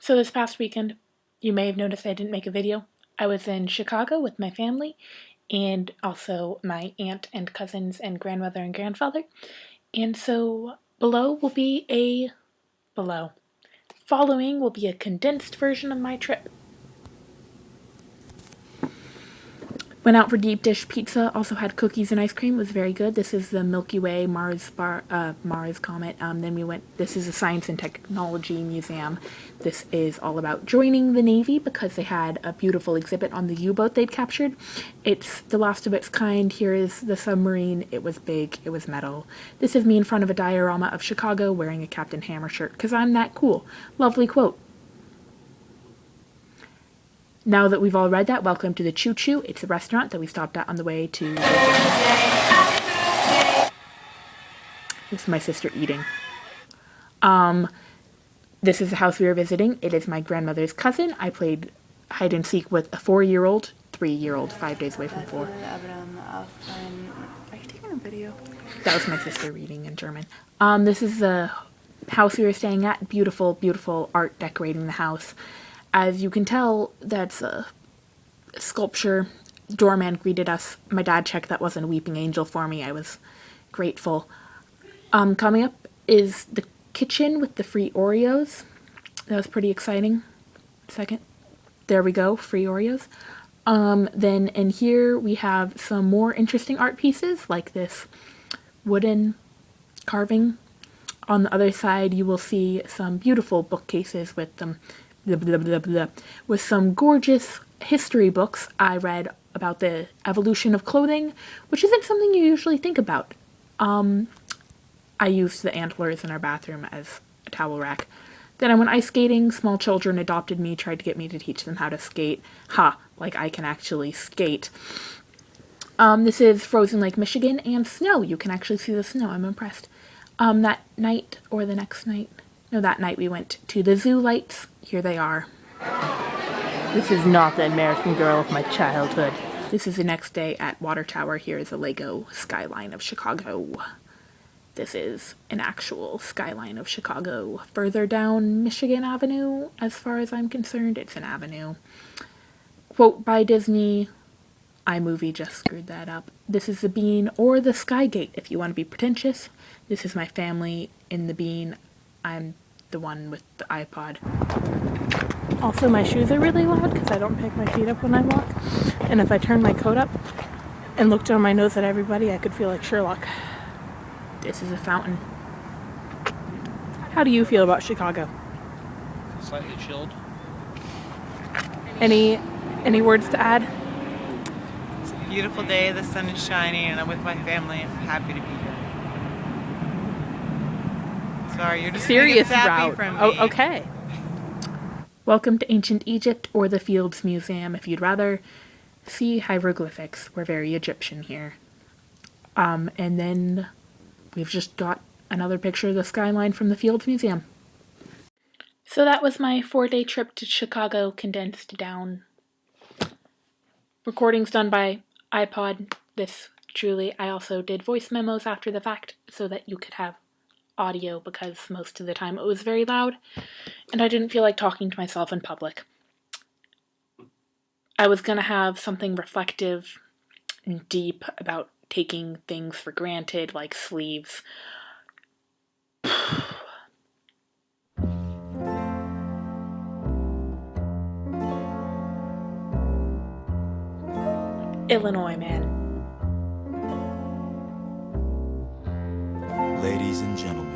So this past weekend, you may have noticed I didn't make a video. I was in Chicago with my family and also my aunt and cousins and grandmother and grandfather. And so following will be a condensed version of my trip. Went out for deep dish pizza, also had cookies and ice cream, was very good. This is the Milky Way Mars Comet. This is a science and technology museum. This is all about joining the Navy because they had a beautiful exhibit on the U-boat they'd captured. It's the last of its kind. Here is the submarine. It was big, it was metal. This is me in front of a diorama of Chicago wearing a Captain Hammer shirt because I'm that cool. Lovely quote. Now that we've all read that, welcome to the Choo Choo. It's a restaurant that we stopped at on the way to... It's my sister eating. This is the house we were visiting. It is my grandmother's cousin. I played hide and seek with a 4-year-old, 3-year-old, 5 days away from 4. Are you taking a video? That was my sister reading in German. This is the house we were staying at. Beautiful, beautiful art decorating the house. As you can tell, that's a sculpture. Doorman greeted us. My dad checked that wasn't a weeping angel for me. I was grateful. Coming up is the kitchen with the free Oreos. That was pretty exciting. Second. There we go, free Oreos. Then in here we have some more interesting art pieces, like this wooden carving. On the other side, you will see some beautiful bookcases with them. With some gorgeous history books I read about the evolution of clothing, which isn't something you usually think about. I used the antlers in our bathroom as a towel rack. Then I went ice skating. Small children adopted me, tried to get me to teach them how to skate. Like I can actually skate. This is frozen Lake Michigan and snow. You can actually see the snow. I'm impressed. That night or the next night. No, that night we went to the zoo lights. Here they are. This is not the American Girl of my childhood. This is the next day at Water Tower. Here is a Lego skyline of Chicago. This is an actual skyline of Chicago. Further down Michigan Avenue, as far as I'm concerned, it's an avenue. Quote by Disney, iMovie just screwed that up. This is the Bean or the Skygate if you want to be pretentious. This is my family in the Bean. I'm the one with the iPod. Also, my shoes are really loud because I don't pick my feet up when I walk. And if I turn my coat up and look down my nose at everybody, I could feel like Sherlock. This is a fountain. How do you feel about Chicago? Slightly chilled. Any words to add? It's a beautiful day, the sun is shining, and I'm with my family. I'm happy to be here. Sorry, you're just serious route from me. Oh, okay. Welcome to Ancient Egypt or the Fields Museum. If you'd rather see hieroglyphics, we're very Egyptian here. And then we've just got another picture of the skyline from the Fields Museum. So that was my 4-day trip to Chicago, condensed down. Recordings done by iPod. I also did voice memos after the fact so that you could have audio because most of the time it was very loud and I didn't feel like talking to myself in public. I was gonna have something reflective and deep about taking things for granted, like sleeves. Illinois, man. Ladies and gentlemen,